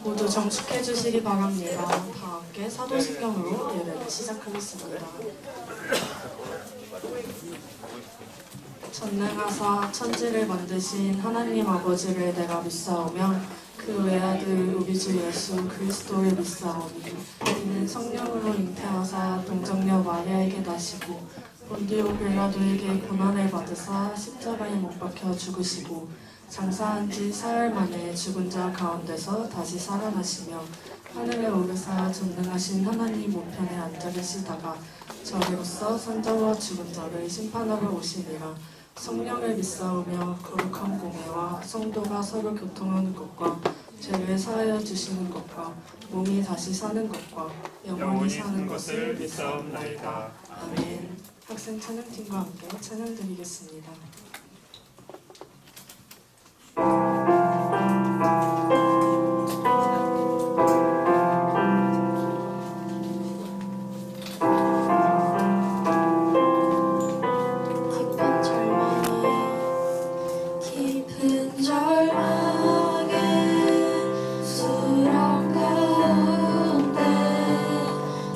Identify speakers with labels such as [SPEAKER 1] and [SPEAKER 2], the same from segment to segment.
[SPEAKER 1] 모두 정숙해 주시기 바랍니다. 다 함께 사도신경으로 예배를 시작하겠습니다. 전능하사 천지를 만드신 하나님 아버지를 내가 믿사오며 그 외아들 우리 주 예수 그리스도를 믿사오니 이는 성령으로 잉태하사 동정녀 마리아에게 나시고 본디오 빌라도에게 고난을 받으사 십자가에 못 박혀 죽으시고 장사한 지 사흘 만에 죽은 자 가운데서 다시 살아나시며 하늘에 오르사 전능하신 하나님 우편에 앉아 계시다가 저리로서 산자와 죽은 자를 심판하러 오시니라. 성령을 믿사오며 거룩한 공회와 성도가 서로 교통하는 것과 죄를 사하여 주시는 것과 몸이 다시 사는 것과 영원히 사는 것을 믿사옵나이다. 아멘. 학생 찬양팀과 함께 찬양 드리겠습니다.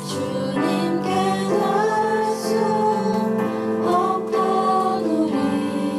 [SPEAKER 2] 주님께 날 수 없던 우리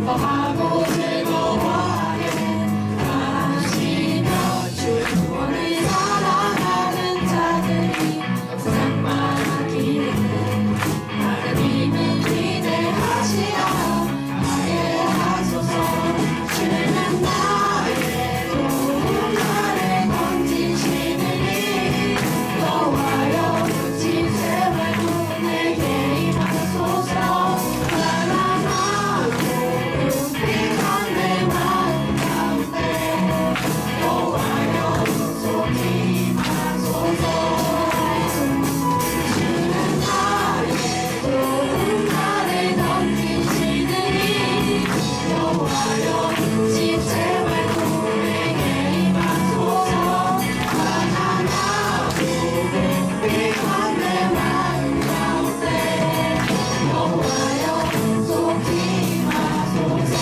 [SPEAKER 1] 기뻐하고 즐거워하게 하시며 주의 구원을 사랑하는 자들이 항상 많기를 하나님은 위대하시라 하게 하소서. 주는 나의 도움 나를 건지시느니 여호와여 집세와 내게 임하소서. 사랑하고 궁핍한 내 마음 가운데 여호와여 속히 임하소서. 주는 나의 도움 나를 건지시느니 여호와여 집세와 내게 임하소서. 가난하고 궁핍한 내 마음 가운데 여호와여 속히 임하소서.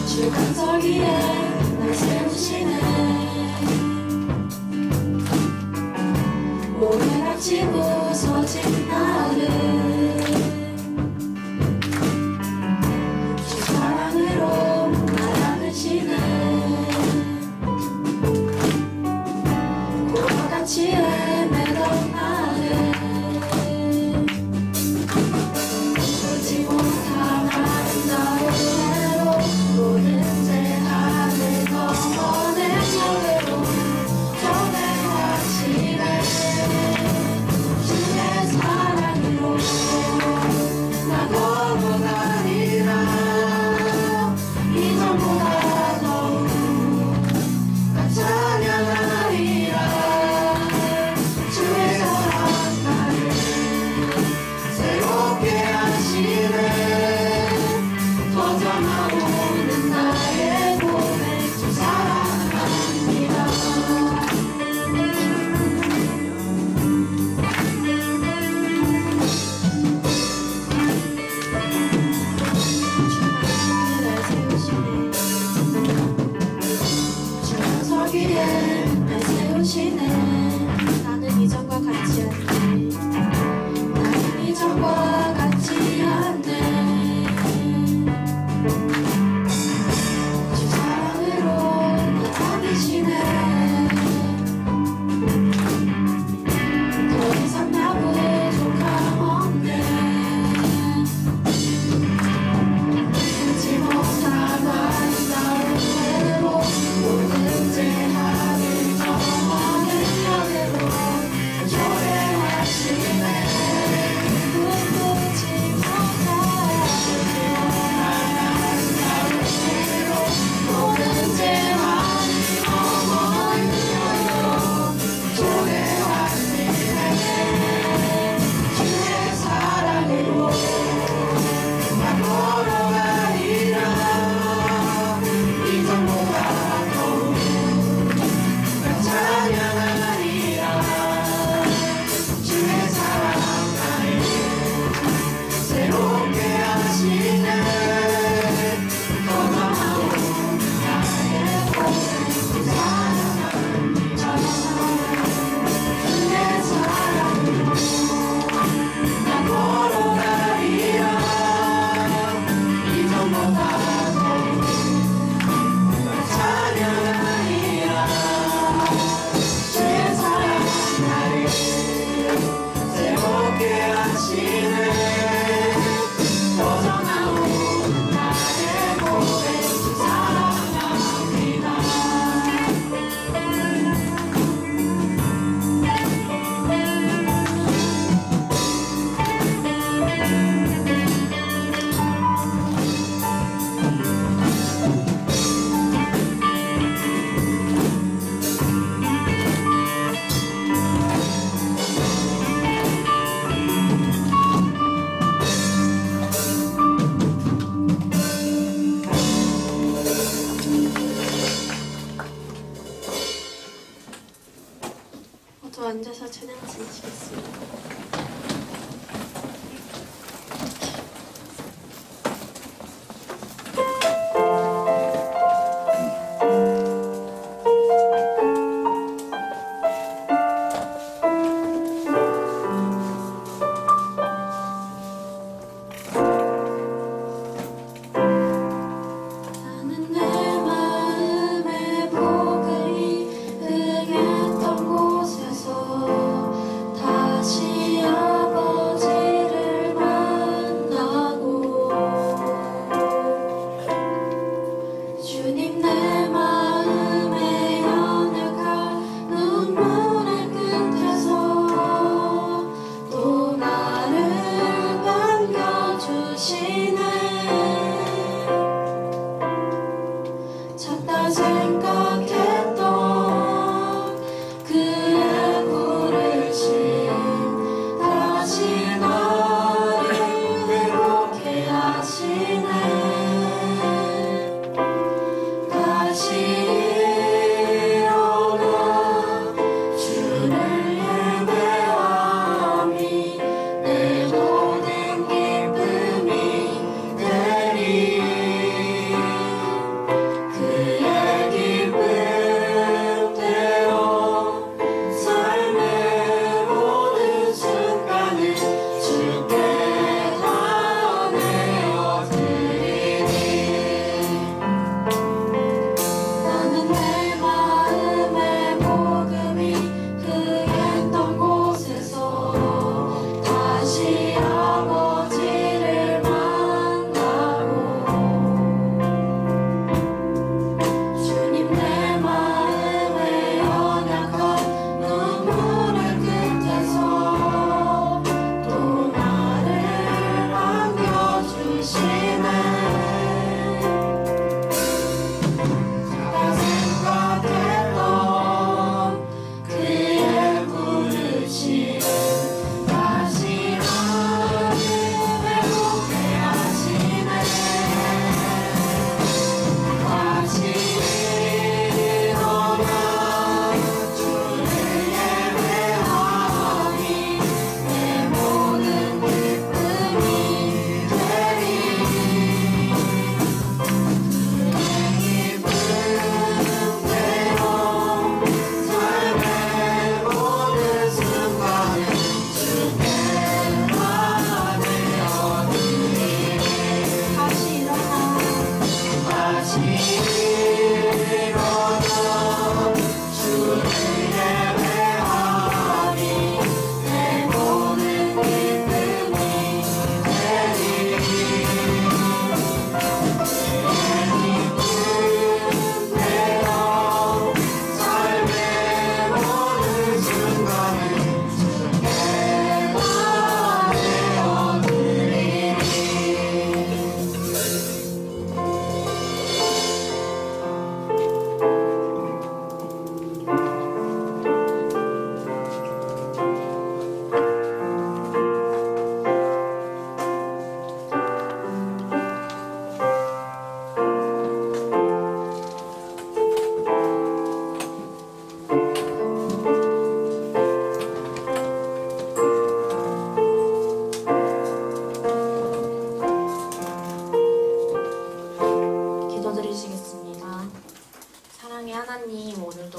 [SPEAKER 1] 주 간섭이에 날 세우시네. 몸에 닥치 부서진 나를 주 사랑으로 날 안으시네. 고와 같이 헤매던 나를 보지 못한 아름다운 해로 모든 제한을 넘어낸 노래로 전해하시네. 주의 사랑으로 나 걸어가리라. 이전보다 더욱 나 찬양하리라. 주의 사랑 나를 새롭게 하시네. 터져나오는 나의 고백 주 사랑합니다. 주는 서기에 날 세우시네. 나는 이전과 같지 않네. 나는 이전과 같지 않네. 주 사랑으로 나 다니시네. 더 이상 나 부족함 없네. 보지 못한 아름다운 해로 모든 제한을 넘어낸
[SPEAKER 2] 이제부터 앉아서 찬양 드리시겠습니다.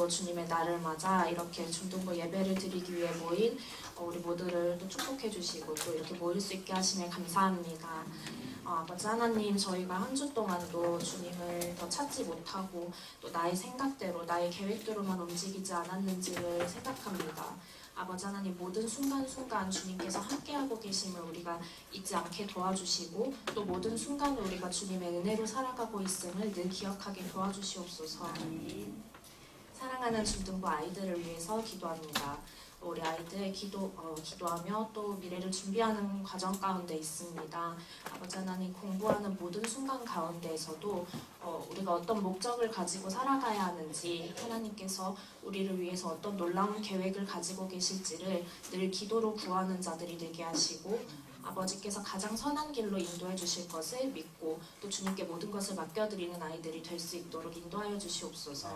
[SPEAKER 1] 주님의 날을 맞아 이렇게 중등부 예배를 드리기 위해 모인 우리 모두를 또 축복해 주시고 또 이렇게 모일 수 있게 하시면 감사합니다. 아버지 하나님, 저희가 한 주 동안도 주님을 더 찾지 못하고 또 나의 생각대로 나의 계획대로만 움직이지 않았는지를 생각합니다. 아버지 하나님, 모든 순간순간 주님께서 함께하고 계심을 우리가 잊지 않게 도와주시고 또 모든 순간을 우리가 주님의 은혜로 살아가고 있음을 늘 기억하게 도와주시옵소서. 사랑하는 중등부 아이들을 위해서 기도합니다. 우리 아이들 기도하며 또 미래를 준비하는 과정 가운데 있습니다. 아버지 하나님, 공부하는 모든 순간 가운데에서도 우리가 어떤 목적을 가지고 살아가야 하는지, 하나님께서 우리를 위해서 어떤 놀라운 계획을 가지고 계실지를 늘 기도로 구하는 자들이 되게 하시고, 아버지께서 가장 선한 길로 인도해 주실 것을 믿고 또 주님께 모든 것을 맡겨드리는 아이들이 될 수 있도록 인도하여 주시옵소서.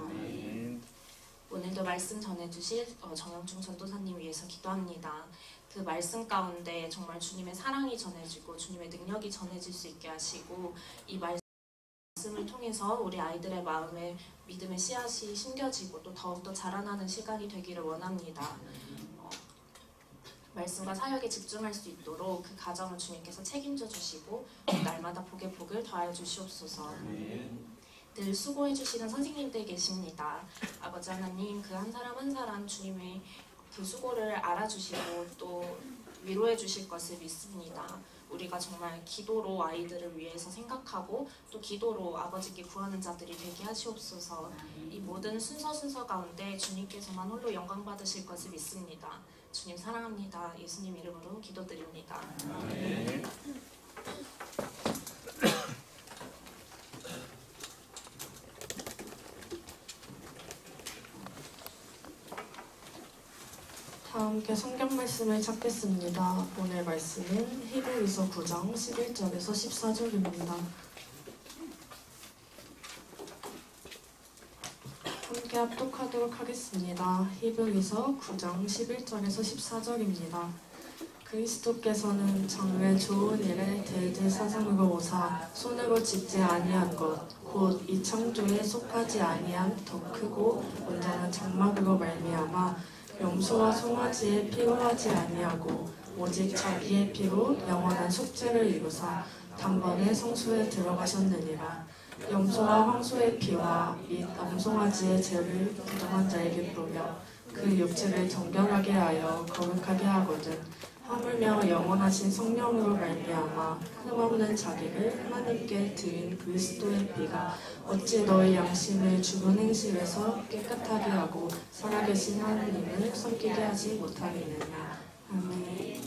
[SPEAKER 1] 오늘
[SPEAKER 3] 오늘도 말씀 전해주실 정영중 전도사님 위해서 기도합니다. 그 말씀 가운데 정말 주님의 사랑이 전해지고 주님의 능력이 전해질 수 있게 하시고 이 말씀을 통해서 우리 아이들의 마음에 믿음의 씨앗이 심겨지고 또 더욱더 자라나는 시간이 되기를 원합니다. 말씀과 사역에 집중할 수 있도록 그 가정을 주님께서 책임져 주시고 날마다 복에 복을 더하여 주시옵소서. 늘 수고해 주시는 선생님들 계십니다. 아버지 하나님, 그 한 사람 한 사람 주님의 그 수고를 알아주시고 또 위로해 주실 것을 믿습니다. 우리가 정말 기도로 아이들을 위해서 생각하고 또 기도로 아버지께 구하는 자들이 되게 하시옵소서. 이 모든 순서 가운데 주님께서만 홀로 영광 받으실 것을 믿습니다. 주님 사랑합니다. 예수님 이름으로 기도드립니다. 아멘.
[SPEAKER 1] 다 함께 성경 말씀을 찾겠습니다. 오늘 말씀은 히브리서 9장 11절에서 14절입니다. 함께 합독하도록 하겠습니다. 히브리서 9장 11절에서 14절입니다. 그리스도께서는 장래 좋은 일에 대제사장으로 오사 손으로 짓지 아니한 것 곧 이 창조에 속하지 아니한 더 크고 온전한 장막으로 말미암아 염소와 송아지에 필요하지 아니하고 오직 자기의 피로 영원한 속죄를 이루사 단번에 성소에 들어가셨느니라. 염소와 황소의 피와 및 암송아지의 죄를 부정한 자에게 뿌려 그 육체를 정결하게 하여 거룩하게 하거든 하물며 영원하신 성령으로 말미암아 흠없는 자기를 하나님께 드린 그리스도의 피가 어찌 너의 양심을 죽은 행실에서 깨끗하게 하고 살아계신 하나님을 섬기게 하지 못하겠느냐. 아멘.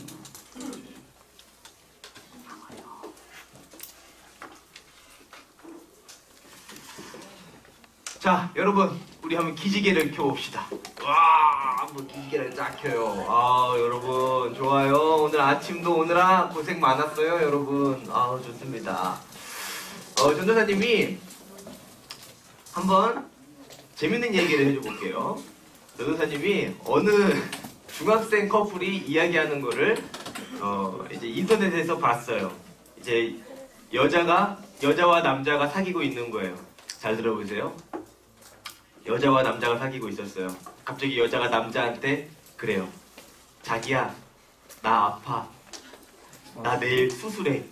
[SPEAKER 4] 자, 여러분, 우리 한번 기지개를 켜봅시다. 와, 한번 기지개를 쫙 켜요. 아, 여러분, 좋아요. 오늘 아침도 오느라 고생 많았어요, 여러분. 아, 좋습니다. 전도사님이 한번 재밌는 얘기를 해줘 볼게요. 전도사님이 어느 중학생 커플이 이야기하는 거를 이제 인터넷에서 봤어요. 이제 여자와 남자가 사귀고 있는 거예요. 잘 들어보세요. 여자와 남자가 사귀고 있었어요. 갑자기 여자가 남자한테 그래요. 자기야, 나 아파. 나 내일 수술해.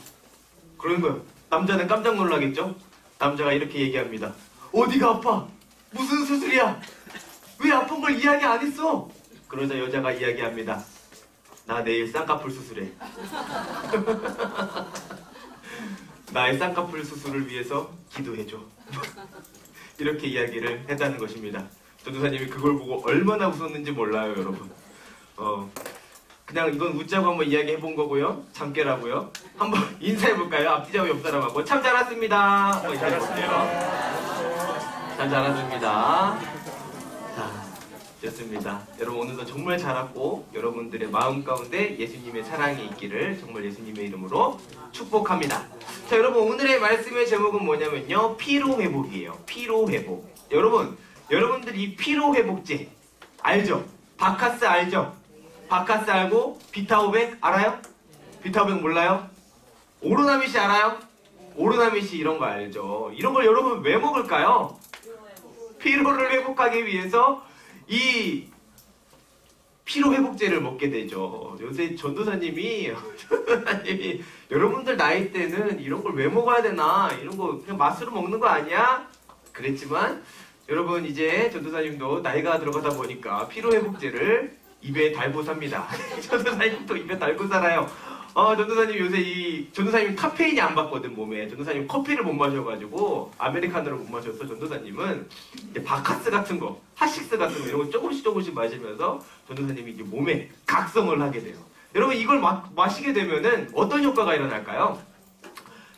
[SPEAKER 4] 그러는 거예요. 남자는 깜짝 놀라겠죠? 남자가 이렇게 얘기합니다. 어디가 아파? 무슨 수술이야? 왜 아픈 걸 이야기 안 했어? 그러자 여자가 이야기합니다. 나 내일 쌍꺼풀 수술해. 나의 쌍꺼풀 수술을 위해서 기도해줘. 이렇게 이야기를 했다는 것입니다. 전도사님이 그걸 보고 얼마나 웃었는지 몰라요, 여러분. 그냥 이건 웃자고 한번 이야기해본 거고요. 잠깨라고요. 한번 인사해볼까요? 앞뒤자고 옆 사람하고. 참 잘했습니다. 한번 인사해볼게요. 참 잘했습니다. 자, 좋습니다. 여러분 오늘도 정말 잘했고 여러분들의 마음 가운데 예수님의 사랑이 있기를 정말 예수님의 이름으로 축복합니다. 자, 여러분 오늘의 말씀의 제목은 뭐냐면요. 피로회복이에요. 피로회복. 여러분들 이 피로회복제 알죠? 바카스 알죠? 바카스 알고 비타오백 알아요? 비타오백 몰라요? 오로나미시 알아요? 오로나미시 이런 거 알죠? 이런 걸 여러분 왜 먹을까요? 피로를 회복하기 위해서 이 피로회복제를 먹게 되죠. 요새 전도사님이 여러분들 나이 때는 이런 걸 왜 먹어야 되나? 이런 거 그냥 맛으로 먹는 거 아니야? 그랬지만 여러분 이제 전도사님도 나이가 들어가다 보니까 피로회복제를 입에 달고 삽니다. 전도사님도 입에 달고 살아요. 전도사님 요새 전도사님이 카페인이 안 받거든 몸에. 전도사님 커피를 못 마셔가지고 아메리카노를 못 마셔서 전도사님은 이제 바카스 같은 거, 핫식스 같은 거 이런 거 조금씩 마시면서 전도사님이 이제 몸에 각성을 하게 돼요. 여러분 이걸 마시게 되면은 어떤 효과가 일어날까요?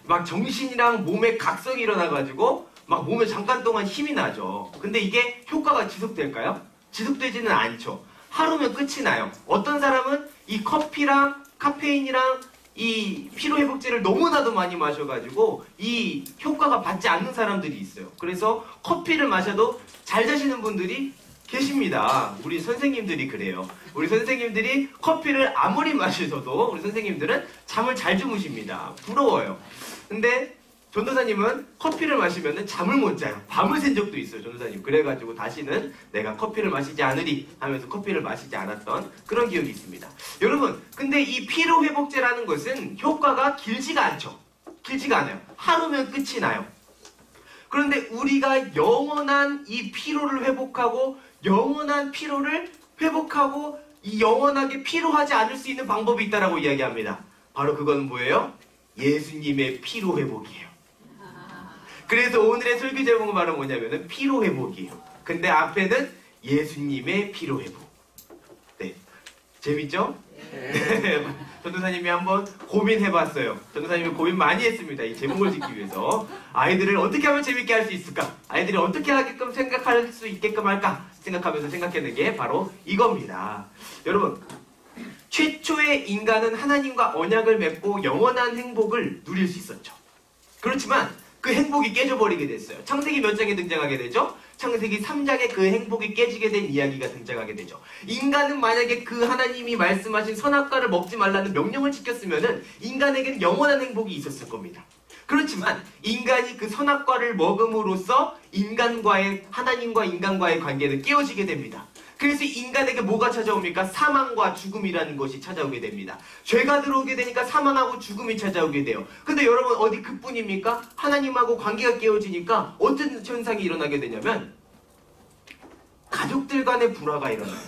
[SPEAKER 4] 막 정신이랑 몸에 각성이 일어나가지고 막 몸에 잠깐 동안 힘이 나죠. 근데 이게 효과가 지속될까요? 지속되지는 않죠. 하루면 끝이 나요. 어떤 사람은 이 커피랑 카페인이랑 이 피로회복제를 너무나도 많이 마셔가지고 이 효과가 받지 않는 사람들이 있어요. 그래서 커피를 마셔도 잘 자시는 분들이 계십니다. 우리 선생님들이 그래요. 우리 선생님들이 커피를 아무리 마셔도 우리 선생님들은 잠을 잘 주무십니다. 부러워요. 근데 전도사님은 커피를 마시면 잠을 못 자요. 밤을 샌 적도 있어요, 전도사님. 그래가지고 다시는 내가 커피를 마시지 않으리 하면서 커피를 마시지 않았던 그런 기억이 있습니다. 여러분, 근데 이 피로회복제라는 것은 효과가 길지가 않죠. 길지가 않아요. 하루면 끝이 나요. 그런데 우리가 영원한 이 피로를 회복하고 영원한 피로를 회복하고 이 영원하게 피로하지 않을 수 있는 방법이 있다라고 이야기합니다. 바로 그건 뭐예요? 예수님의 피로 회복이에요. 그래서 오늘의 설교 제목은 바로 뭐냐면은 피로 회복이에요. 근데 앞에는 예수님의 피로 회복. 네, 재밌죠? 네. 전도사님이 한번 고민해봤어요. 전도사님이 고민 많이 했습니다. 이 제목을 짓기 위해서 아이들을 어떻게 하면 재밌게 할 수 있을까? 아이들이 어떻게 하게끔 생각할 수 있게끔 할까? 생각하면서 생각해낸 게 바로 이겁니다. 여러분, 최초의 인간은 하나님과 언약을 맺고 영원한 행복을 누릴 수 있었죠. 그렇지만 그 행복이 깨져버리게 됐어요. 창세기 몇 장에 등장하게 되죠? 창세기 3장에 그 행복이 깨지게 된 이야기가 등장하게 되죠. 인간은 만약에 그 하나님이 말씀하신 선악과를 먹지 말라는 명령을 지켰으면 인간에게는 영원한 행복이 있었을 겁니다. 그렇지만 인간이 그 선악과를 먹음으로써 하나님과 인간과의 관계는 깨어지게 됩니다. 그래서 인간에게 뭐가 찾아옵니까? 사망과 죽음이라는 것이 찾아오게 됩니다. 죄가 들어오게 되니까 사망하고 죽음이 찾아오게 돼요. 근데 여러분, 어디 그뿐입니까? 하나님하고 관계가 깨어지니까 어떤 현상이 일어나게 되냐면 가족들 간의 불화가 일어나요.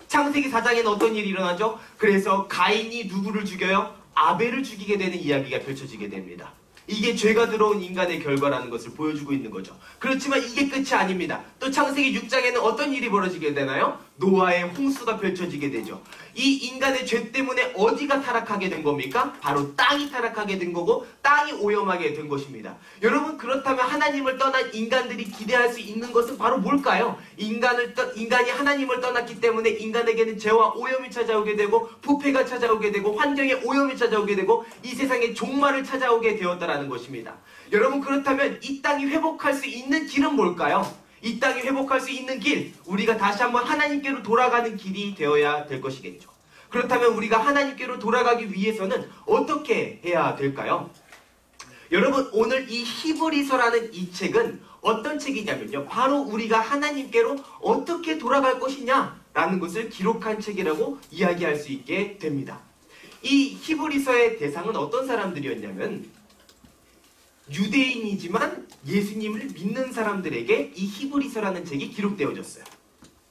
[SPEAKER 4] 창세기 4장에는 어떤 일이 일어나죠? 그래서 가인이 누구를 죽여요? 아벨을 죽이게 되는 이야기가 펼쳐지게 됩니다. 이게 죄가 들어온 인간의 결과라는 것을 보여주고 있는 거죠. 그렇지만 이게 끝이 아닙니다. 또 창세기 6장에는 어떤 일이 벌어지게 되나요? 노아의 홍수가 펼쳐지게 되죠. 이 인간의 죄 때문에 어디가 타락하게 된 겁니까? 바로 땅이 타락하게 된 거고 땅이 오염하게 된 것입니다. 여러분, 그렇다면 하나님을 떠난 인간들이 기대할 수 있는 것은 바로 뭘까요? 인간이 하나님을 떠났기 때문에 인간에게는 죄와 오염이 찾아오게 되고 부패가 찾아오게 되고 환경의 오염이 찾아오게 되고 이 세상에 종말을 찾아오게 되었다라는 것입니다. 여러분, 그렇다면 이 땅이 회복할 수 있는 길은 뭘까요? 이 땅이 회복할 수 있는 길, 우리가 다시 한번 하나님께로 돌아가는 길이 되어야 될 것이겠죠. 그렇다면 우리가 하나님께로 돌아가기 위해서는 어떻게 해야 될까요? 여러분, 오늘 이 히브리서라는 이 책은 어떤 책이냐면요, 바로 우리가 하나님께로 어떻게 돌아갈 것이냐라는 것을 기록한 책이라고 이야기할 수 있게 됩니다. 이 히브리서의 대상은 어떤 사람들이었냐면 유대인이지만 예수님을 믿는 사람들에게 이 히브리서라는 책이 기록되어졌어요.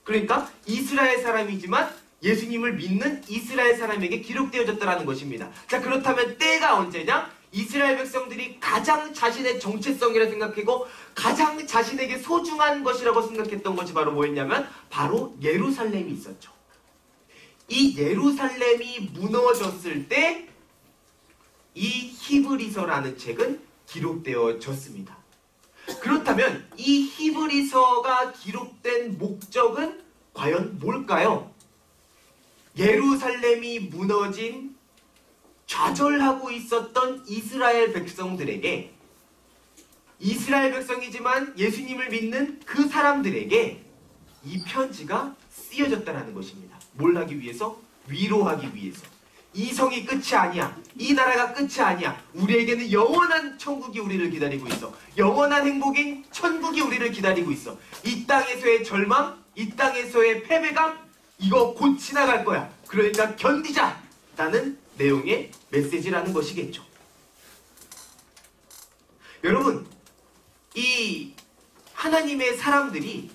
[SPEAKER 4] 그러니까 이스라엘 사람이지만 예수님을 믿는 이스라엘 사람에게 기록되어졌다는 것입니다. 자, 그렇다면 때가 언제냐? 이스라엘 백성들이 가장 자신의 정체성이라 생각하고 가장 자신에게 소중한 것이라고 생각했던 것이 바로 뭐였냐면 바로 예루살렘이 있었죠. 이 예루살렘이 무너졌을 때 이 히브리서라는 책은 기록되어졌습니다. 그렇다면 이 히브리서가 기록된 목적은 과연 뭘까요? 예루살렘이 무너진 좌절하고 있었던 이스라엘 백성들에게, 이스라엘 백성이지만 예수님을 믿는 그 사람들에게 이 편지가 쓰여졌다는 것입니다. 뭘 하기 위해서? 위로하기 위해서. 이 성이 끝이 아니야. 이 나라가 끝이 아니야. 우리에게는 영원한 천국이 우리를 기다리고 있어. 영원한 행복인 천국이 우리를 기다리고 있어. 이 땅에서의 절망, 이 땅에서의 패배감, 이거 곧 지나갈 거야. 그러니까 견디자! 라는 내용의 메시지라는 것이겠죠. 여러분, 이 하나님의 사람들이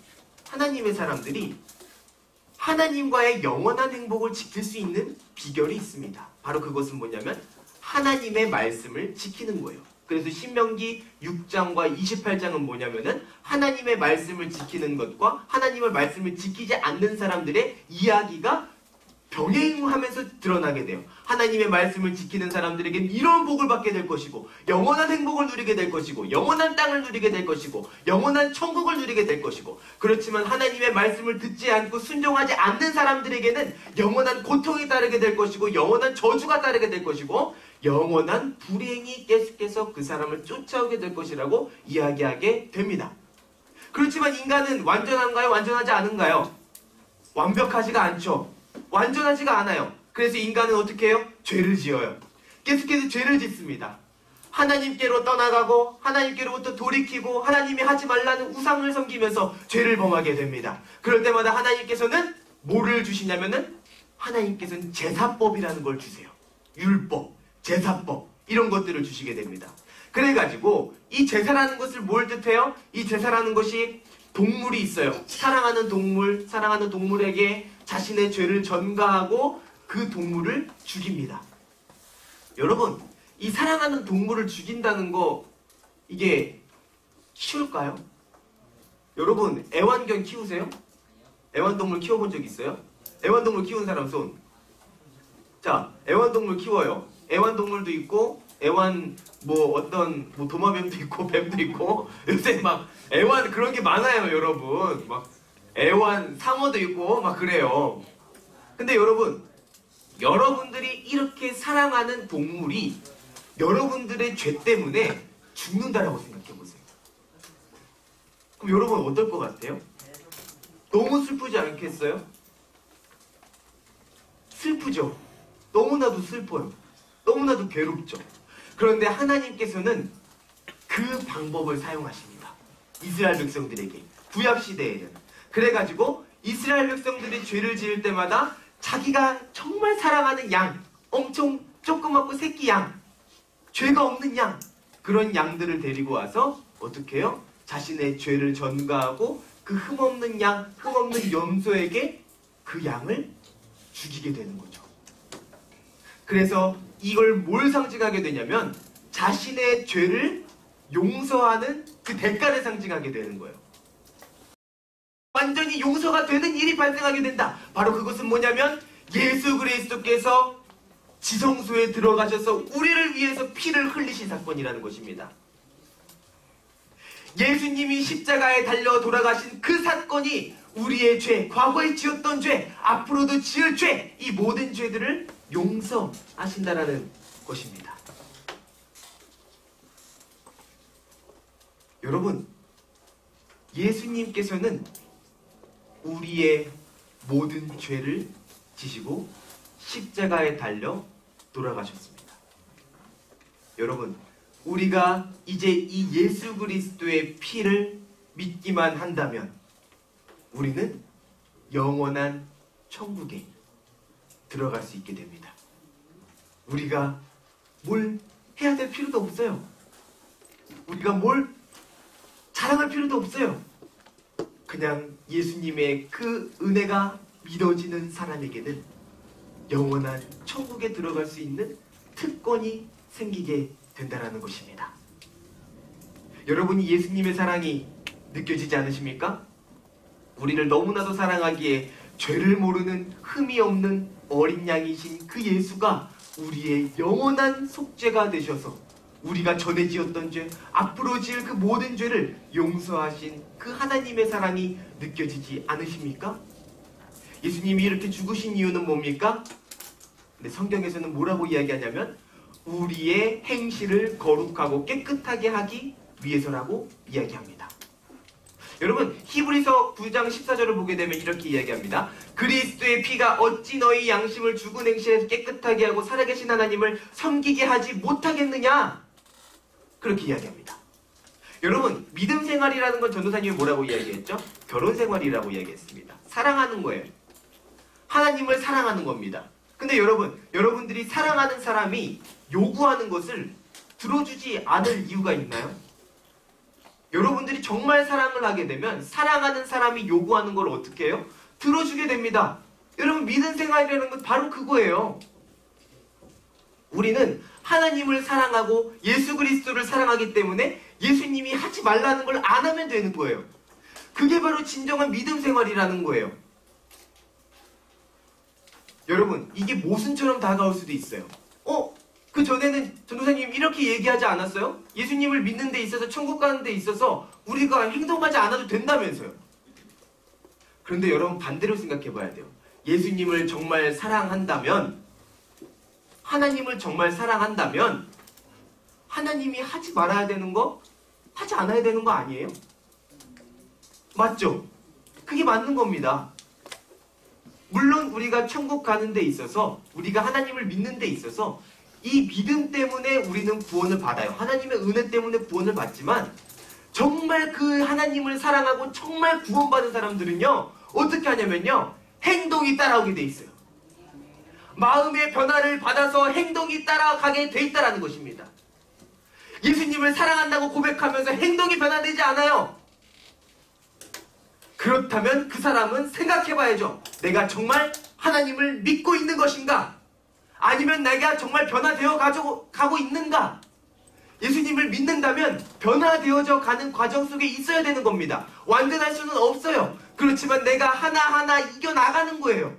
[SPEAKER 4] 하나님과의 영원한 행복을 지킬 수 있는 비결이 있습니다. 바로 그것은 뭐냐면 하나님의 말씀을 지키는 거예요. 그래서 신명기 6장과 28장은 뭐냐면은 하나님의 말씀을 지키는 것과 하나님의 말씀을 지키지 않는 사람들의 이야기가 병행하면서 드러나게 돼요. 하나님의 말씀을 지키는 사람들에게는 이런 복을 받게 될 것이고 영원한 행복을 누리게 될 것이고 영원한 땅을 누리게 될 것이고 영원한 천국을 누리게 될 것이고, 그렇지만 하나님의 말씀을 듣지 않고 순종하지 않는 사람들에게는 영원한 고통이 따르게 될 것이고 영원한 저주가 따르게 될 것이고 영원한 불행이 계속해서 그 사람을 쫓아오게 될 것이라고 이야기하게 됩니다. 그렇지만 인간은 완전한가요? 완전하지 않은가요? 완벽하지가 않죠. 완전하지가 않아요. 그래서 인간은 어떻게 해요? 죄를 지어요. 계속해서 죄를 짓습니다. 하나님께로 떠나가고 하나님께로부터 돌이키고 하나님이 하지 말라는 우상을 섬기면서 죄를 범하게 됩니다. 그럴 때마다 하나님께서는 뭐를 주시냐면은 하나님께서는 제사법이라는 걸 주세요. 율법, 제사법 이런 것들을 주시게 됩니다. 그래가지고 이 제사라는 것을 뭘 뜻해요? 이 제사라는 것이 동물이 있어요. 사랑하는 동물에게 자신의 죄를 전가하고 그 동물을 죽입니다. 여러분, 이 사랑하는 동물을 죽인다는 거 이게 쉬울까요? 여러분, 애완견 키우세요? 애완동물 키워본 적 있어요? 애완동물 키운 사람 손. 자, 애완동물 키워요. 애완동물도 있고 어떤 도마뱀도 있고 뱀도 있고 요새 막 애완 그런 게 많아요, 여러분. 막 애완 상어도 있고 막 그래요. 근데 여러분들이 이렇게 사랑하는 동물이 여러분들의 죄 때문에 죽는다라고 생각해보세요. 그럼 여러분 어떨 것 같아요? 너무 슬프지 않겠어요? 슬프죠. 너무나도 슬퍼요. 너무나도 괴롭죠. 그런데 하나님께서는 그 방법을 사용하십니다. 이스라엘 백성들에게 구약시대에는. 그래가지고 이스라엘 백성들이 죄를 지을 때마다 자기가 정말 사랑하는 양, 엄청 조그맣고 새끼 양, 죄가 없는 양, 그런 양들을 데리고 와서 어떻게 해요? 자신의 죄를 전가하고 그 흠없는 양, 흠없는 염소에게 그 양을 죽이게 되는 거죠. 그래서 이걸 뭘 상징하게 되냐면 자신의 죄를 용서하는 그 대가를 상징하게 되는 거예요. 완전히 용서가 되는 일이 발생하게 된다. 바로 그것은 뭐냐면 예수 그리스도께서 지성소에 들어가셔서 우리를 위해서 피를 흘리신 사건이라는 것입니다. 예수님이 십자가에 달려 돌아가신 그 사건이 우리의 죄, 과거에 지었던 죄, 앞으로도 지을 죄, 이 모든 죄들을 용서하신다라는 것입니다. 여러분, 예수님께서는 우리의 모든 죄를 지시고 십자가에 달려 돌아가셨습니다. 여러분, 우리가 이제 이 예수 그리스도의 피를 믿기만 한다면 우리는 영원한 천국에 들어갈 수 있게 됩니다. 우리가 뭘 해야 될 필요도 없어요. 우리가 뭘 자랑할 필요도 없어요. 그냥 예수님의 그 은혜가 믿어지는 사람에게는 영원한 천국에 들어갈 수 있는 특권이 생기게 된다는 것입니다. 여러분이 예수님의 사랑이 느껴지지 않으십니까? 우리를 너무나도 사랑하기에 죄를 모르는 흠이 없는 어린 양이신 그 예수가 우리의 영원한 속죄가 되셔서 우리가 전에 지었던 죄, 앞으로 지을 그 모든 죄를 용서하신 그 하나님의 사랑이 느껴지지 않으십니까? 예수님이 이렇게 죽으신 이유는 뭡니까? 근데 성경에서는 뭐라고 이야기하냐면 우리의 행실을 거룩하고 깨끗하게 하기 위해서라고 이야기합니다. 여러분, 히브리서 9장 14절을 보게 되면 이렇게 이야기합니다. 그리스도의 피가 어찌 너희 양심을 죽은 행실에서 깨끗하게 하고 살아계신 하나님을 섬기게 하지 못하겠느냐? 그렇게 이야기합니다. 여러분, 믿음 생활이라는 건 전도사님이 뭐라고 이야기했죠? 결혼 생활이라고 이야기했습니다. 사랑하는 거예요. 하나님을 사랑하는 겁니다. 근데 여러분들이 사랑하는 사람이 요구하는 것을 들어주지 않을 이유가 있나요? 여러분들이 정말 사랑을 하게 되면 사랑하는 사람이 요구하는 걸 어떻게 해요? 들어주게 됩니다. 여러분, 믿음 생활이라는 건 바로 그거예요. 우리는 하나님을 사랑하고 예수 그리스도를 사랑하기 때문에 예수님이 하지 말라는 걸 안 하면 되는 거예요. 그게 바로 진정한 믿음 생활이라는 거예요. 여러분, 이게 모순처럼 다가올 수도 있어요. 그 전에는 전도사님 이렇게 얘기하지 않았어요? 예수님을 믿는 데 있어서 천국 가는 데 있어서 우리가 행동하지 않아도 된다면서요. 그런데 여러분, 반대로 생각해 봐야 돼요. 예수님을 정말 사랑한다면, 하나님을 정말 사랑한다면 하나님이 하지 말아야 되는 거 하지 않아야 되는 거 아니에요? 맞죠? 그게 맞는 겁니다. 물론 우리가 천국 가는 데 있어서, 우리가 하나님을 믿는 데 있어서 이 믿음 때문에 우리는 구원을 받아요. 하나님의 은혜 때문에 구원을 받지만, 정말 그 하나님을 사랑하고 정말 구원받은 사람들은요, 어떻게 하냐면요, 행동이 따라오게 돼 있어요. 마음의 변화를 받아서 행동이 따라가게 돼 있다는 것입니다. 예수님을 사랑한다고 고백하면서 행동이 변화되지 않아요. 그렇다면 그 사람은 생각해봐야죠. 내가 정말 하나님을 믿고 있는 것인가? 아니면 내가 정말 변화되어 가고 있는가? 예수님을 믿는다면 변화되어져 가는 과정 속에 있어야 되는 겁니다. 완전할 수는 없어요. 그렇지만 내가 하나하나 이겨나가는 거예요.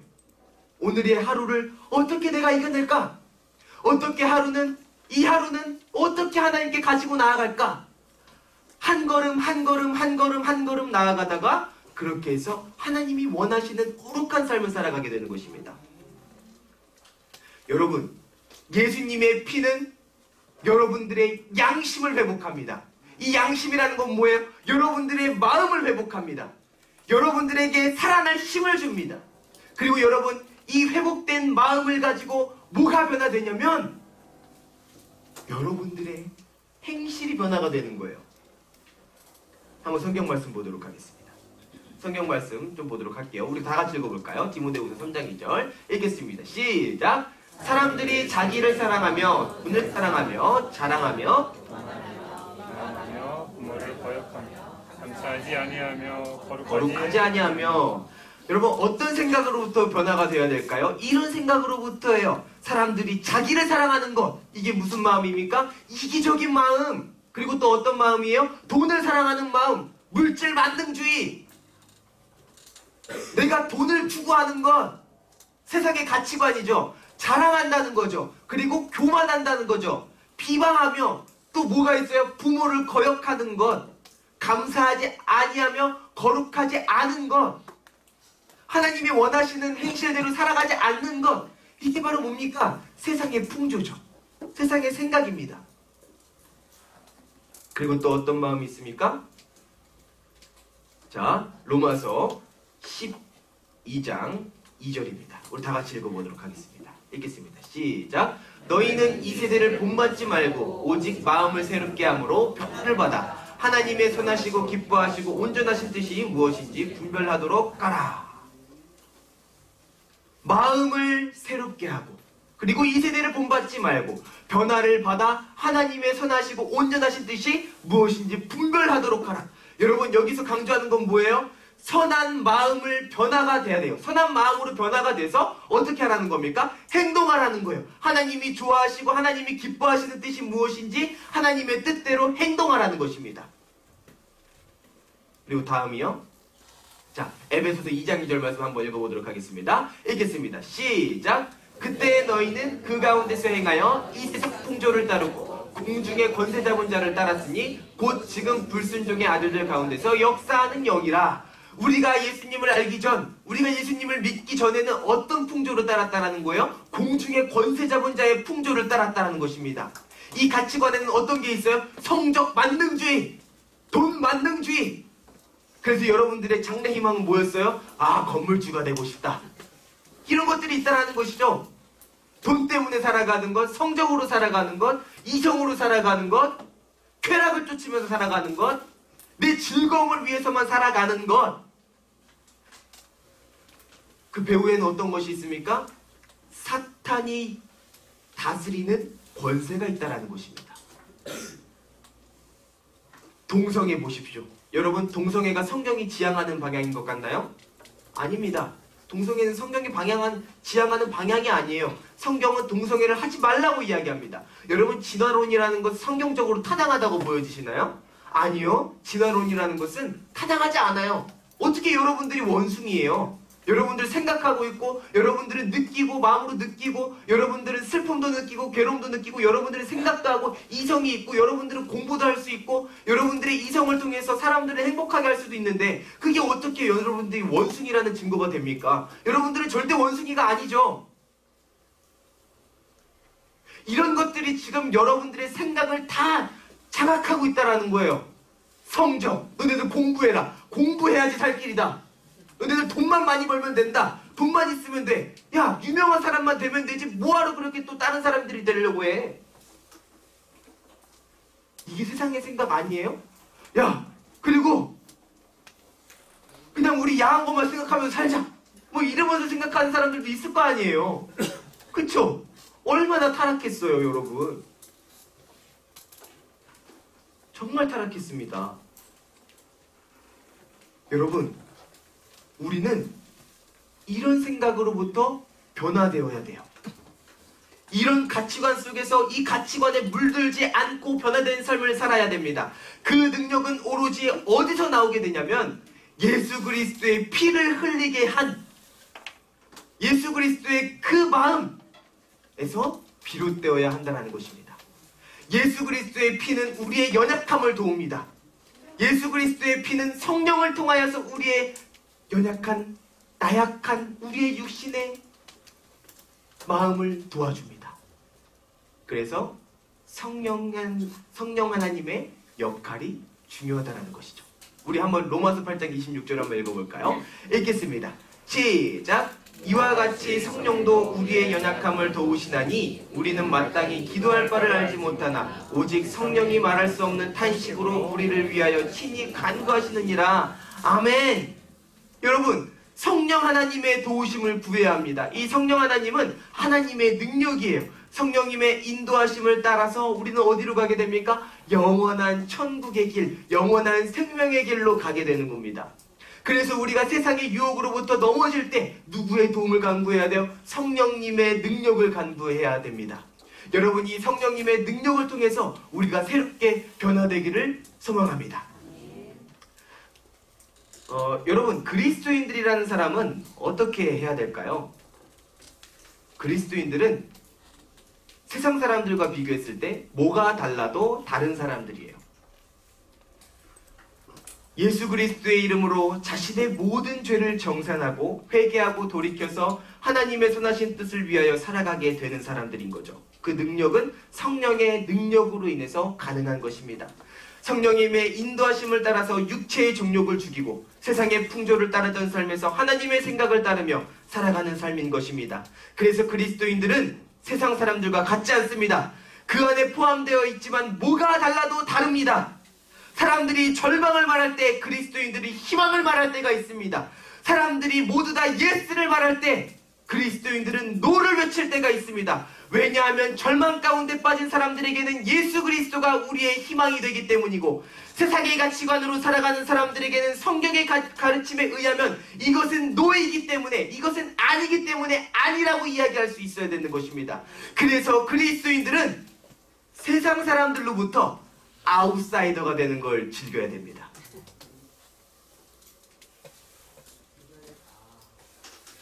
[SPEAKER 4] 오늘의 하루를 어떻게 내가 이겨낼까? 어떻게 이 하루는 어떻게 하나님께 가지고 나아갈까? 한 걸음 한 걸음 한 걸음 한 걸음 나아가다가 그렇게 해서 하나님이 원하시는 거룩한 삶을 살아가게 되는 것입니다. 여러분, 예수님의 피는 여러분들의 양심을 회복합니다. 이 양심이라는 건 뭐예요? 여러분들의 마음을 회복합니다. 여러분들에게 살아날 힘을 줍니다. 그리고 여러분, 이 회복된 마음을 가지고 뭐가 변화되냐면 여러분들의 행실이 변화가 되는 거예요. 한번 성경 말씀 보도록 하겠습니다. 성경 말씀 좀 보도록 할게요. 우리 다 같이 읽어볼까요? 디모데후서 3장 2절 읽겠습니다. 시작! 사람들이 자기를 사랑하며 돈을 사랑하며 자랑하며
[SPEAKER 5] 부모를 거역하며 감사하지 아니하며
[SPEAKER 4] 거룩하지 아니하며. 여러분, 어떤 생각으로부터 변화가 되어야 될까요? 이런 생각으로부터예요. 사람들이 자기를 사랑하는 것, 이게 무슨 마음입니까? 이기적인 마음. 그리고 또 어떤 마음이에요? 돈을 사랑하는 마음, 물질 만능주의. 내가 돈을 추구하는 것, 세상의 가치관이죠. 자랑한다는 거죠. 그리고 교만한다는 거죠. 비방하며 또 뭐가 있어요? 부모를 거역하는 것, 감사하지 아니하며 거룩하지 않은 것, 하나님이 원하시는 행실대로 살아가지 않는 것, 이게 바로 뭡니까? 세상의 풍조죠. 세상의 생각입니다. 그리고 또 어떤 마음이 있습니까? 자, 로마서 12장 2절입니다. 우리 다 같이 읽어보도록 하겠습니다. 읽겠습니다. 시작! 너희는 이 세대를 본받지 말고 오직 마음을 새롭게 함으로 변화를 받아 하나님의 선하시고 기뻐하시고 온전하신 뜻이 무엇인지 분별하도록 하라. 마음을 새롭게 하고, 그리고 이 세대를 본받지 말고 변화를 받아 하나님의 선하시고 온전하신 뜻이 무엇인지 분별하도록 하라. 여러분, 여기서 강조하는 건 뭐예요? 선한 마음을 변화가 돼야 돼요. 선한 마음으로 변화가 돼서 어떻게 하라는 겁니까? 행동하라는 거예요. 하나님이 좋아하시고 하나님이 기뻐하시는 뜻이 무엇인지 하나님의 뜻대로 행동하라는 것입니다. 그리고 다음이요. 자, 에베소서 2장 2절 말씀 한번 읽어보도록 하겠습니다. 읽겠습니다. 시작! 그때 너희는 그 가운데서 행하여 이 세상 풍조를 따르고 공중의 권세 잡은 자를 따랐으니 곧 지금 불순종의 아들들 가운데서 역사하는 영이라. 우리가 예수님을 알기 전, 우리가 예수님을 믿기 전에는 어떤 풍조를 따랐다는 거예요? 공중의 권세 잡은 자의 풍조를 따랐다는 것입니다. 이 가치관에는 어떤 게 있어요? 성적 만능주의, 돈 만능주의. 그래서 여러분들의 장래 희망은 뭐였어요? 아, 건물주가 되고 싶다. 이런 것들이 있다는 것이죠. 돈 때문에 살아가는 것, 성적으로 살아가는 것, 이성으로 살아가는 것, 쾌락을 쫓으면서 살아가는 것, 내 즐거움을 위해서만 살아가는 것. 그 배후에는 어떤 것이 있습니까? 사탄이 다스리는 권세가 있다는 것입니다. 동성애 보십시오. 여러분, 동성애가 성경이 지향하는 방향인 것 같나요? 아닙니다. 동성애는 성경이 지향하는 방향이 아니에요. 성경은 동성애를 하지 말라고 이야기합니다. 여러분, 진화론이라는 것은 성경적으로 타당하다고 보여지시나요? 아니요. 진화론이라는 것은 타당하지 않아요. 어떻게 여러분들이 원숭이에요? 여러분들 생각하고 있고, 여러분들은 느끼고, 마음으로 느끼고, 여러분들은 슬픔도 느끼고, 괴로움도 느끼고, 여러분들은 생각도 하고, 이성이 있고, 여러분들은 공부도 할 수 있고, 여러분들의 이성을 통해서 사람들을 행복하게 할 수도 있는데, 그게 어떻게 여러분들이 원숭이라는 증거가 됩니까? 여러분들은 절대 원숭이가 아니죠. 이런 것들이 지금 여러분들의 생각을 다 장악하고 있다는 거예요. 성적, 너네들 공부해라. 공부해야지 살 길이다. 너네들 돈만 많이 벌면 된다. 돈만 있으면 돼. 야, 유명한 사람만 되면 되지. 뭐하러 그렇게 또 다른 사람들이 되려고 해? 이게 세상의 생각 아니에요? 야, 그리고 그냥 우리 야한 것만 생각하면서 살자. 뭐 이러면서 생각하는 사람들도 있을 거 아니에요. 그쵸? 얼마나 타락했어요, 여러분. 정말 타락했습니다. 여러분, 우리는 이런 생각으로부터 변화되어야 돼요. 이런 가치관 속에서 이 가치관에 물들지 않고 변화된 삶을 살아야 됩니다. 그 능력은 오로지 어디서 나오게 되냐면 예수 그리스도의 피를 흘리게 한 예수 그리스도의 그 마음에서 비롯되어야 한다는 것입니다. 예수 그리스도의 피는 우리의 연약함을 도웁니다. 예수 그리스도의 피는 성령을 통하여서 우리의 연약한, 나약한 우리의 육신의 마음을 도와줍니다. 그래서 성령 하나님의 역할이 중요하다는 것이죠. 우리 한번 로마서 8장 26절 한번 읽어볼까요? 읽겠습니다. 시작! 이와 같이 성령도 우리의 연약함을 도우시나니 우리는 마땅히 기도할 바를 알지 못하나 오직 성령이 말할 수 없는 탄식으로 우리를 위하여 친히 간구하시느니라. 아멘. 여러분, 성령 하나님의 도우심을 구해야 합니다. 이 성령 하나님은 하나님의 능력이에요. 성령님의 인도하심을 따라서 우리는 어디로 가게 됩니까? 영원한 천국의 길, 영원한 생명의 길로 가게 되는 겁니다. 그래서 우리가 세상의 유혹으로부터 넘어질 때 누구의 도움을 간구해야 돼요? 성령님의 능력을 간구해야 됩니다. 여러분, 이 성령님의 능력을 통해서 우리가 새롭게 변화되기를 소망합니다. 여러분, 그리스도인들이라는 사람은 어떻게 해야 될까요? 그리스도인들은 세상 사람들과 비교했을 때 뭐가 달라도 다른 사람들이에요. 예수 그리스도의 이름으로 자신의 모든 죄를 정산하고 회개하고 돌이켜서 하나님의 선하신 뜻을 위하여 살아가게 되는 사람들인 거죠. 그 능력은 성령의 능력으로 인해서 가능한 것입니다. 성령님의 인도하심을 따라서 육체의 정욕을 죽이고 세상의 풍조를 따르던 삶에서 하나님의 생각을 따르며 살아가는 삶인 것입니다. 그래서 그리스도인들은 세상 사람들과 같지 않습니다. 그 안에 포함되어 있지만 뭐가 달라도 다릅니다. 사람들이 절망을 말할 때 그리스도인들이 희망을 말할 때가 있습니다. 사람들이 모두 다 예스를 말할 때 그리스도인들은 노를 외칠 때가 있습니다. 왜냐하면 절망 가운데 빠진 사람들에게는 예수 그리스도가 우리의 희망이 되기 때문이고 세상의 가치관으로 살아가는 사람들에게는 성경의 가르침에 의하면 이것은 노이기 때문에 이것은 아니기 때문에 아니라고 이야기할 수 있어야 되는 것입니다. 그래서 그리스도인들은 세상 사람들로부터 아웃사이더가 되는 걸 즐겨야 됩니다.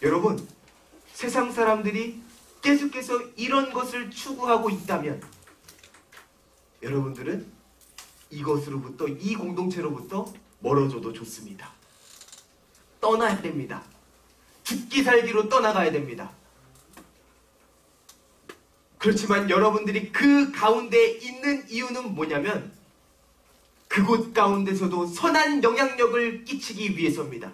[SPEAKER 4] 여러분, 세상 사람들이 계속해서 이런 것을 추구하고 있다면 여러분들은 이것으로부터, 이 공동체로부터 멀어져도 좋습니다. 떠나야 됩니다. 죽기 살기로 떠나가야 됩니다. 그렇지만 여러분들이 그 가운데 있는 이유는 뭐냐면 그곳 가운데서도 선한 영향력을 끼치기 위해서입니다.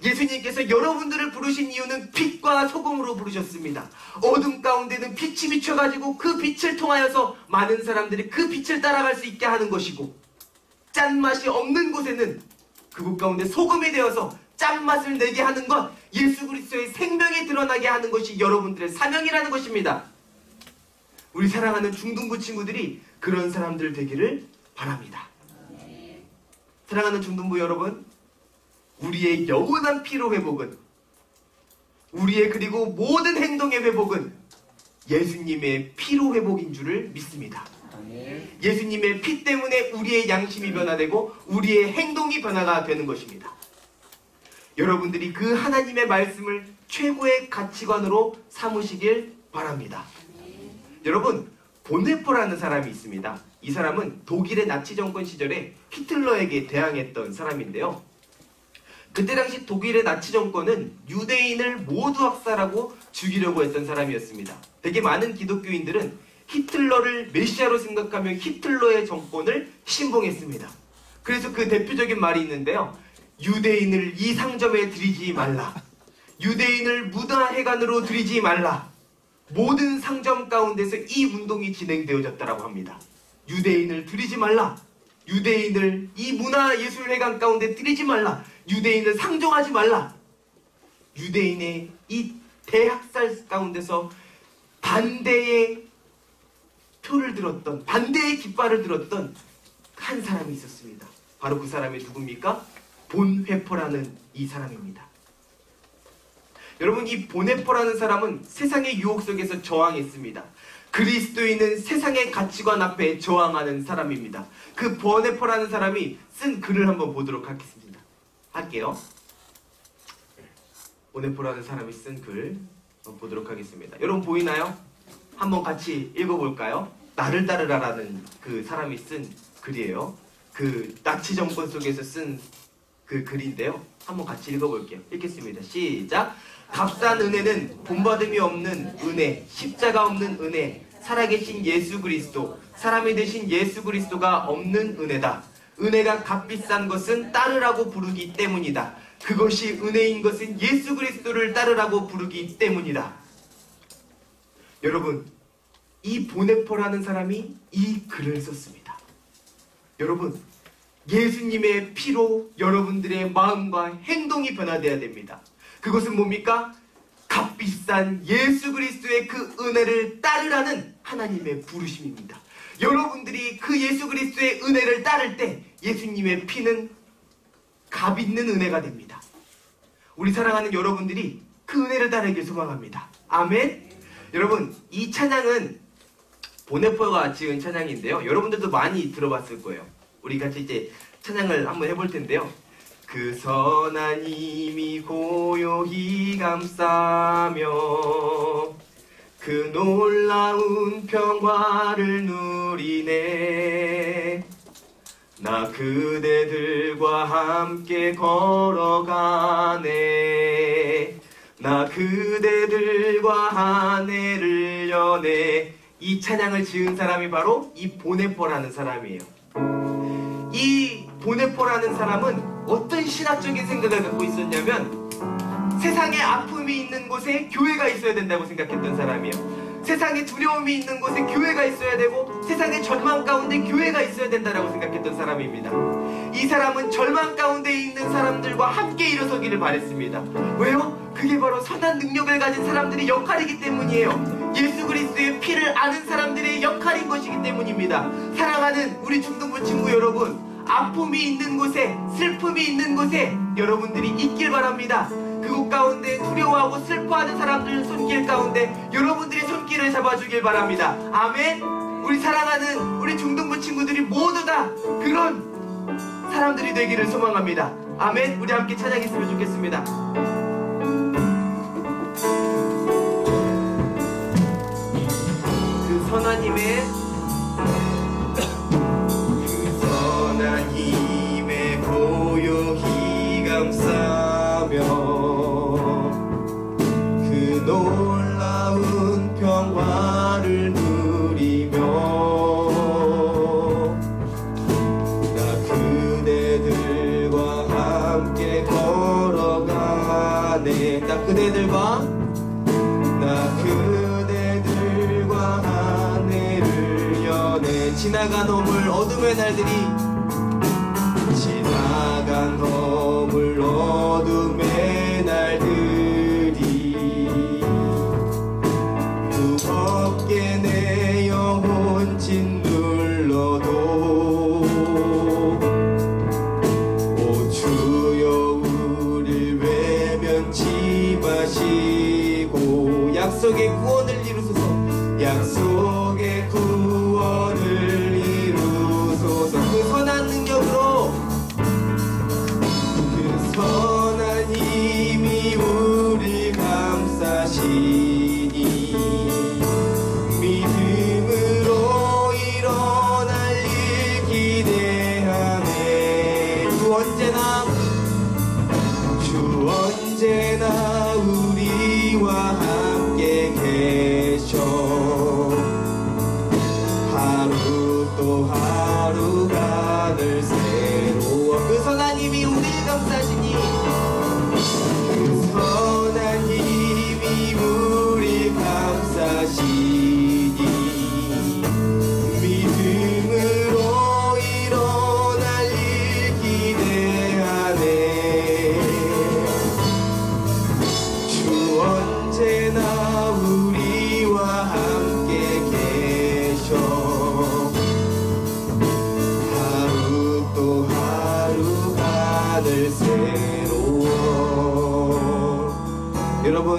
[SPEAKER 4] 예수님께서 여러분들을 부르신 이유는 빛과 소금으로 부르셨습니다. 어둠 가운데는 빛이 비춰가지고 그 빛을 통하여서 많은 사람들이 그 빛을 따라갈 수 있게 하는 것이고 짠맛이 없는 곳에는 그곳 가운데 소금이 되어서 짠맛을 내게 하는 것, 예수 그리스도의 생명이 드러나게 하는 것이 여러분들의 사명이라는 것입니다. 우리 사랑하는 중등부 친구들이 그런 사람들 되기를 바랍니다. 사랑하는 중등부 여러분, 우리의 영원한 피로 회복은, 우리의 그리고 모든 행동의 회복은 예수님의 피로 회복인 줄을 믿습니다. 예수님의 피 때문에 우리의 양심이 변화되고 우리의 행동이 변화가 되는 것입니다. 여러분들이 그 하나님의 말씀을 최고의 가치관으로 삼으시길 바랍니다. 여러분, 보네포라는 사람이 있습니다. 이 사람은 독일의 나치 정권 시절에 히틀러에게 대항했던 사람인데요. 그때 당시 독일의 나치 정권은 유대인을 모두 학살하고 죽이려고 했던 사람이었습니다. 되게 많은 기독교인들은 히틀러를 메시아로 생각하며 히틀러의 정권을 신봉했습니다. 그래서 그 대표적인 말이 있는데요. 유대인을 이 상점에 들이지 말라. 유대인을 무다회관으로 들이지 말라. 모든 상점 가운데서 이 운동이 진행되어졌다라고 합니다. 유대인을 들이지 말라. 유대인을 이 문화예술회관 가운데 들이지 말라. 유대인을 상종하지 말라. 유대인의 이 대학살 가운데서 반대의 표를 들었던, 반대의 깃발을 들었던 한 사람이 있었습니다. 바로 그 사람이 누굽니까? 본회퍼라는 이 사람입니다. 여러분, 이 본회퍼라는 사람은 세상의 유혹 속에서 저항했습니다. 그리스도인은 세상의 가치관 앞에 저항하는 사람입니다. 그 본회퍼라는 사람이 쓴 글을 한번 보도록 하겠습니다. 할게요. 본회퍼라는 사람이 쓴 글 보도록 하겠습니다. 여러분 보이나요? 한번 같이 읽어볼까요? 나를 따르라라는 그 사람이 쓴 글이에요. 그 나치 정권 속에서 쓴 그 글인데요. 한번 같이 읽어볼게요. 읽겠습니다. 시작. 값싼 은혜는 본받음이 없는 은혜, 십자가 없는 은혜, 살아계신 예수 그리스도, 사람이 되신 예수 그리스도가 없는 은혜다. 은혜가 값비싼 것은 따르라고 부르기 때문이다. 그것이 은혜인 것은 예수 그리스도를 따르라고 부르기 때문이다. 여러분, 이 보네퍼라는 사람이 이 글을 썼습니다. 여러분, 예수님의 피로 여러분들의 마음과 행동이 변화되어야 됩니다. 그것은 뭡니까? 값비싼 예수 그리스도의 그 은혜를 따르라는 하나님의 부르심입니다. 여러분들이 그 예수 그리스도의 은혜를 따를 때 예수님의 피는 값 있는 은혜가 됩니다. 우리 사랑하는 여러분들이 그 은혜를 따르길 소망합니다. 아멘. 여러분, 이 찬양은 보네퍼가 지은 찬양인데요. 여러분들도 많이 들어봤을 거예요. 우리 같이 이제 찬양을 한번 해볼 텐데요. 그 선한 힘이 고요히 감싸며 그 놀라운 평화를 누리네. 나 그대들과 함께 걸어가네. 나 그대들과 한 해를 여네. 이 찬양을 지은 사람이 바로 이 보네퍼라는 사람이에요. 이 보네퍼라는 사람은 어떤 신학적인 생각을 갖고 있었냐면 세상에 아픔이 있는 곳에 교회가 있어야 된다고 생각했던 사람이에요. 세상에 두려움이 있는 곳에 교회가 있어야 되고 세상의 절망 가운데 교회가 있어야 된다고 생각했던 사람입니다. 이 사람은 절망 가운데 있는 사람들과 함께 일어서기를 바랬습니다. 왜요? 그게 바로 선한 능력을 가진 사람들의 역할이기 때문이에요. 예수 그리스도의 피를 아는 사람들의 역할인 것이기 때문입니다. 사랑하는 우리 중등부 친구 여러분, 아픔이 있는 곳에, 슬픔이 있는 곳에 여러분들이 있길 바랍니다. 그곳 가운데 두려워하고 슬퍼하는 사람들 손길 가운데 여러분들이 손길을 잡아주길 바랍니다. 아멘. 우리 사랑하는 우리 중등부 친구들이 모두 다 그런 사람들이 되기를 소망합니다. 아멘. 우리 함께 찬양했으면 좋겠습니다. 그 선한 힘에 고요히 감싸며 그 놀라운 평화를 누리며 나 그대들과 함께 걸어가네. 나 그대들과 한 해를 여네. 지나간 허물 어둠의 날들이 지나간 허물 어둠의 날들이 무겁게 내 영혼 짓눌러도 오 주여 우릴 외면치 마시고 약속의 구원을 이루소서. 약속의 구원을 이루소서. 그 선한 능력으로 선한 힘이 우리 감싸시니 믿음으로 일어날 일 기대하네. 주 언제나 우리와 함께 계셔. 하루 또 하루가 늘 새로워. 그 선한 힘이 우리 감싸시니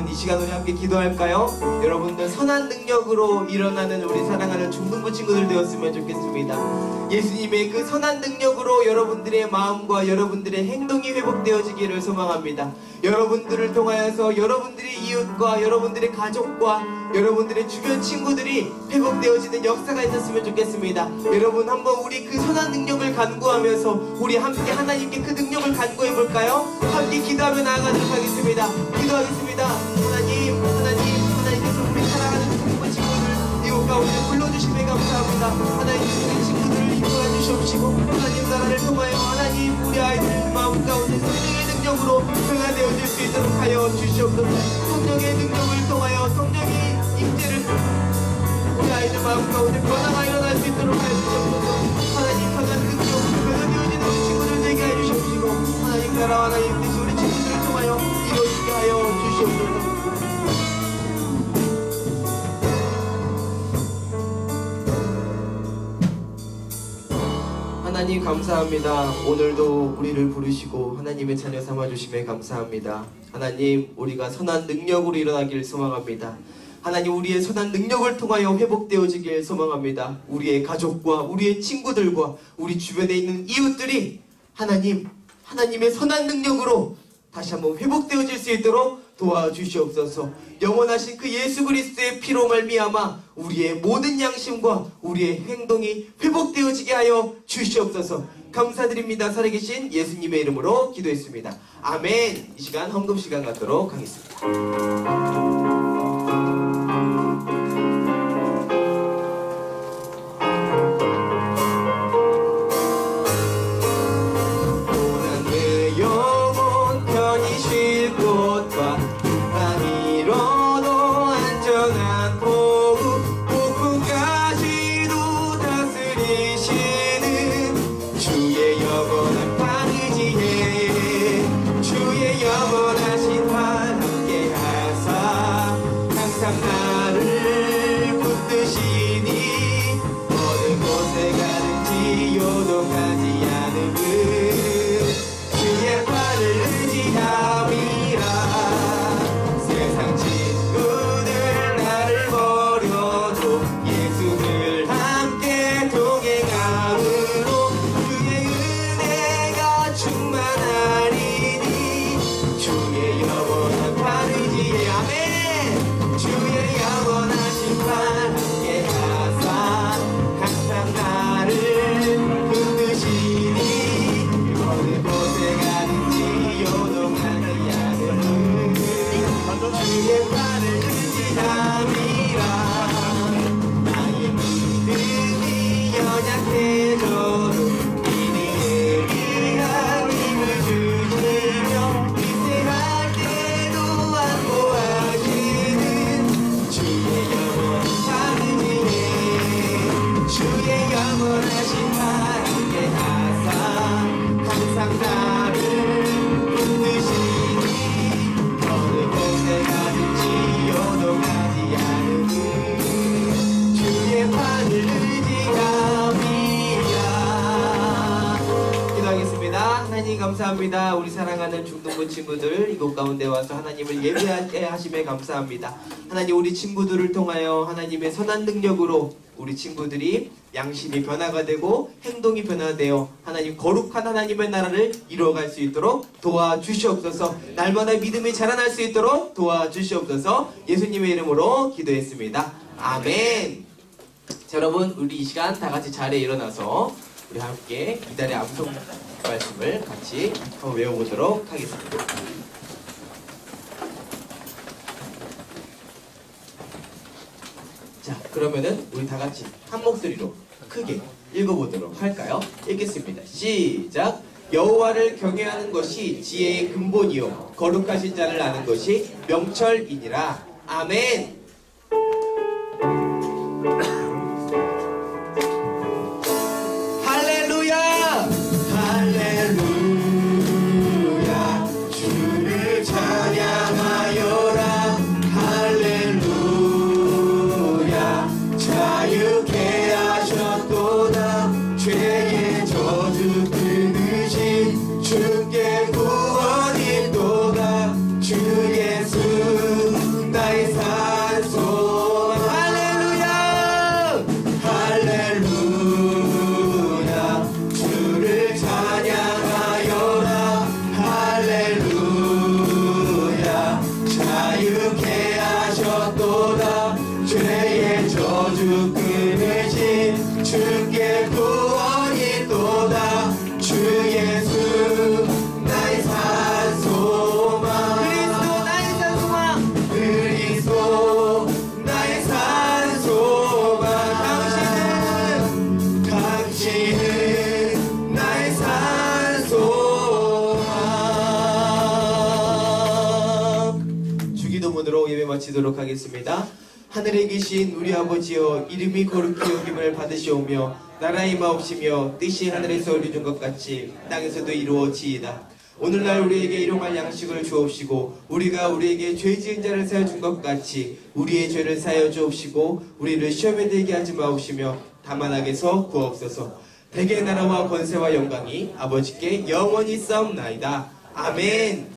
[SPEAKER 4] 여러분 이 시간 우리 함께 기도할까요? 여러분들 선한 능력으로 일어나는 우리 사랑하는 중등부 친구들 되었으면 좋겠습니다. 예수님의 그 선한 능력으로 여러분들의 마음과 여러분들의 행동이 회복되어지기를 소망합니다. 여러분들을 통하여서 여러분들의 이웃과 여러분들의 가족과 여러분들의 주변 친구들이 회복되어지는 역사가 있었으면 좋겠습니다. 여러분 한번 우리 그 선한 능력을 간구하면서 우리 함께 하나님께 그 능력을 간구해 볼까요? 함께 기도하며 나아가도록 하겠습니다. 기도하겠습니다. 하나님께서 우리 사랑하는 중등부 친구들 이곳 가운데 불러주심에 감사합니다. 하나님께서 우리 친구들을 인도해 주시옵시고 하나님 나라를 통하여 하나님 우리 아이들 마음 가운데 성령의 능력으로 변화되어질 수 있도록 하여 주시옵소서. 성령의 능력을 통하여 성령의 임재를 우리 아이들 마음 가운데 변화가 일어날 수 있도록 하여 주시옵소서. 하나님 선한 능력으로 변화되어지는 우리 친구들 되게 해 주시옵시고 하나님 나라와 하나님 뜻이 우리 친구들을 통하여 이루어지게 하여 주시옵소서. 하나님 감사합니다. 오늘도 우리를 부르시고 하나님의 자녀 삼아주심에 감사합니다. 하나님 우리가 선한 능력으로 일어나길 소망합니다. 하나님 우리의 선한 능력을 통하여 회복되어지길 소망합니다. 우리의 가족과 우리의 친구들과 우리 주변에 있는 이웃들이 하나님의 선한 능력으로 다시 한번 회복되어질 수 있도록 도와주시옵소서. 영원하신 그 예수 그리스도의 피로 말미암아 우리의 모든 양심과 우리의 행동이 회복되어지게 하여 주시옵소서. 감사드립니다. 살아계신 예수님의 이름으로 기도했습니다. 아멘. 이 시간 헌금 시간 갖도록 하겠습니다. 감사합니다. 우리 사랑하는 중등부 친구들 이곳 가운데 와서 하나님을 예배하게 하심에 감사합니다. 하나님 우리 친구들을 통하여 하나님의 선한 능력으로 우리 친구들이 양심이 변화가 되고 행동이 변화되어 하나님 거룩한 하나님의 나라를 이루어갈 수 있도록 도와주시옵소서. 날마다 믿음이 자라날 수 있도록 도와주시옵소서. 예수님의 이름으로 기도했습니다. 아멘. 자, 여러분 우리 이 시간 다 같이 자리에 일어나서 우리 함께 이달의 암송 말씀을 같이 한번 외워보도록 하겠습니다. 자, 그러면은 우리 다 같이 한 목소리로 크게 읽어보도록 할까요? 읽겠습니다. 시작! 여호와를 경외하는 것이 지혜의 근본이요 거룩하신 자를 아는 것이 명철이니라. 아멘.
[SPEAKER 6] 주께 구원이 또다 주 예수 자유케 하셨도다. 죄의 저주 끊으신 주께 구원이 있도다. 주 예수 나의 산소망.
[SPEAKER 4] 그리스도 나의 산소망.
[SPEAKER 6] 그리스도 나의 산소망. 당신은 나의 산소망. 주기도문으로 예배 마치도록 하겠습니다. 하늘에 계신 우리 아버지여, 이름이 거룩히 여김을 받으시오며 나라의 마옵시며 뜻이 하늘에서 이루어진 것 같이 땅에서도 이루어지이다. 오늘날 우리에게 일용할 양식을 주옵시고 우리가 우리에게 죄 지은 자를 사여 준 것 같이 우리의 죄를 사여 주옵시고 우리를 시험에 들게 하지 마옵시며 다만 악에서 구하옵소서. 대개 나라와 권세와 영광이 아버지께 영원히 싸움나이다. 아멘.